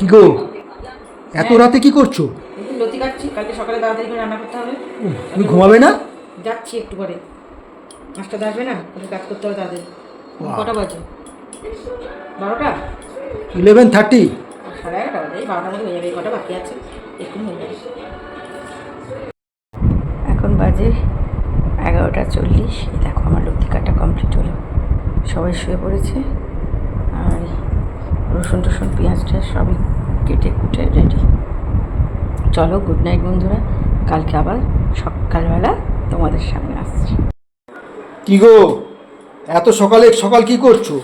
কি গো, এত রাতে কি করছো? একটু লতি কাটছি, কালকে সকালে তাড়াতাড়ি করে রান্না করতে হবে। তুমি ঘুমাবে না? যাচ্ছি একটু পরে, 5টাতে আসবে না, ওকে কাজ করতে হবে তাদের। কটা বাজে? 12টা? 11:30। 11:30 বাজে, এই 12টার মধ্যে হয়ে যাবে। এই কটা বাকি আছে, এক্ষুনি হয়ে যাবে। এখন বাজে 11:40। দেখো আমার লতি কাটা কমপ্লিট হলো, সবাই শুয়ে পড়েছে। আর রসুন টসুন পেঁয়াজ টেয়াজ সবই কেটে কুটে রেডি। চলো, গুড নাইট বন্ধুরা, কালকে আবার সকালবেলা তোমাদের সামনে আসছি। কি গো, এত সকালে সকাল কি করছো?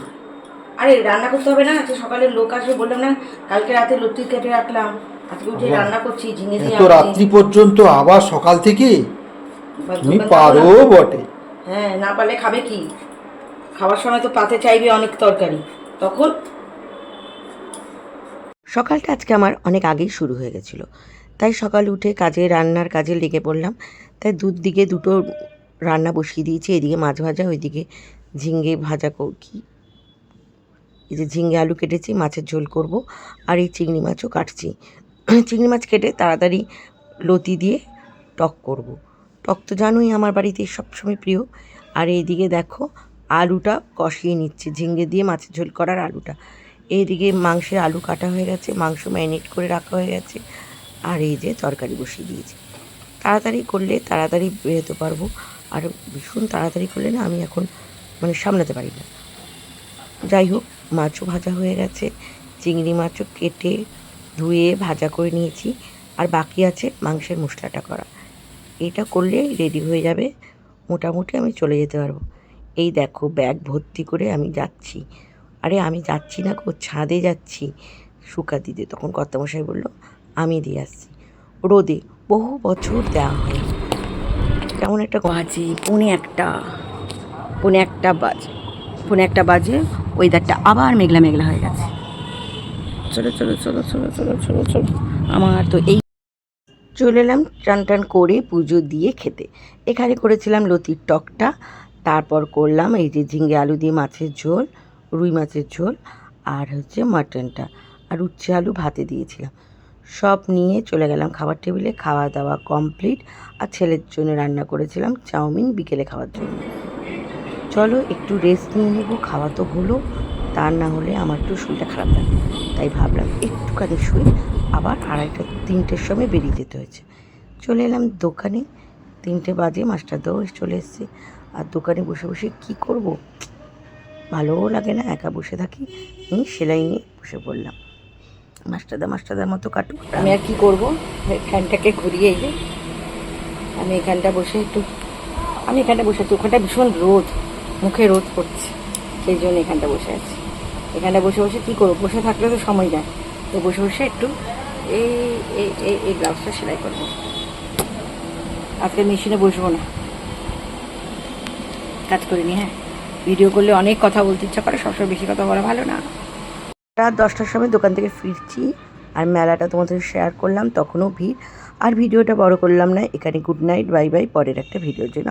আরে রান্না করতে হবে না, আজকে সকালে লোক আসবে বললাম না, কালকে রাতে লতি কেটে রাখলাম, আজকে উঠে রান্না করছি ঝিঙে দিয়ে। এত রাত্রি পর্যন্ত আবার সকাল থেকে? তুমি পারো বটে। হ্যাঁ, না পারলে খাবে কি? খাওয়ার সময় তো পাতে চাইবে অনেক তরকারি, তখন। সকালটা আজকে আমার অনেক আগেই শুরু হয়ে গেছিলো, তাই সকালে উঠে রান্নার কাজে লেগে পড়লাম। তাই দুদিকে দুটো রান্না বসিয়ে দিয়েছি, এদিকে মাছ ভাজা, ওইদিকে ঝিঙে ভাজা কি এই যে ঝিঙে আলু কেটেছি, মাছের ঝোল করব। আর এই চিংড়ি মাছও কাটছি। চিংড়ি মাছ কেটে তাড়াতাড়ি লতি দিয়ে টক করব। টক তো জানোই আমার বাড়িতে সবসময় প্রিয়। আর এইদিকে দেখো আলুটা কষিয়ে নিচ্ছে, ঝিঙে দিয়ে মাছের ঝোল করার আলুটা। এইদিকে মাংসের আলু কাটা হয়ে গেছে, মাংস ম্যারিনেট করে রাখা হয়ে গেছে। আর এই যে তরকারি বসিয়ে দিয়েছি। তাড়াতাড়ি করলে তাড়াতাড়ি বেরোতে পারবো, আর ভীষণ তাড়াতাড়ি করলে না আমি এখন সামলাতে পারি না। যাই হোক, মাছও ভাজা হয়ে গেছে, চিংড়ি মাছও কেটে ধুয়ে ভাজা করে নিয়েছি। আর বাকি আছে মাংসের মশলাটা করা। এটা করলে রেডি হয়ে যাবে, মোটামুটি আমি চলে যেতে পারবো। এই দেখো ব্যাগ ভর্তি করে আমি যাচ্ছি। আরে আমি যাচ্ছি না গো, ছাদে যাচ্ছি শুকা দিতে। তখন কর্তামশাই বললো আমি দিয়ে আসছি। রোদে বহু বছর দেওয়া হয়। কেমন একটা বাজে, পৌনে একটা বাজে ওয়েদারটা আবার মেঘলা মেঘলা হয়ে গেছে। চলো চলো চলো চলো চলো চলো চলো, আমার তো এই চলে এলাম টান টান করে পুজো দিয়ে খেতে। এখানে করেছিলাম লতির টকটা, তারপর করলাম এই যে ঝিঙে আলু দিয়ে মাছের ঝোল, রুই মাছের ঝোল, আর হচ্ছে মাটনটা, আর উচ্ছে আলু ভাতে দিয়েছিলাম। সব নিয়ে চলে গেলাম খাবার টেবিলে। খাওয়া দাওয়া কমপ্লিট। আর ছেলের জন্য রান্না করেছিলাম চাউমিন বিকেলে খাওয়ার জন্য। চলো একটু রেস্ট নিয়ে নেবো, খাওয়া তো হলো, তার না হলে আমার একটু শরীরটা খারাপ লাগে। তাই ভাবলাম একটুখানি শুয়ে আবার 2:30-3টের সময় বেরিয়ে যেতে হয়েছে। চলে এলাম দোকানে, 3টে বাজে, মাস্টারদাও চলে এসেছে। আর দোকানে বসে বসে কী করব, ভালোও লাগে না, একা বসে থাকি। সেলাই নিয়ে বসে পড়লাম। মাস্টারদার মতো কাটুক, আমি আর কী করবো। ফ্যানটাকে ঘুরিয়ে এই যে আমি এখানটা বসে ওখানটা ভীষণ রোদ, মুখে রোদ পড়ছে, সেই জন্য এখানটা বসে আছি। এখানটা বসে বসে কী করবো, বসে থাকলে তো সময় যায়, তো বসে বসে একটু এই এই এই এই ব্লাউজটা সেলাই করবো। আজকে মেশিনে বসবো না, কাজ করিনি। হ্যাঁ, ভিডিও করলে অনেক কথা বলতে ইচ্ছা করে, সবসময় বেশি কথা বলা ভালো না। রাত 10টার সময় দোকান থেকে ফিরছি, আর মেলাটা তোমাদের শেয়ার করলাম, তখনও ভিড়। আর ভিডিওটা বড় করলাম না, এখানে গুড নাইট, বাই বাই, পরের একটা ভিডিওর জন্য।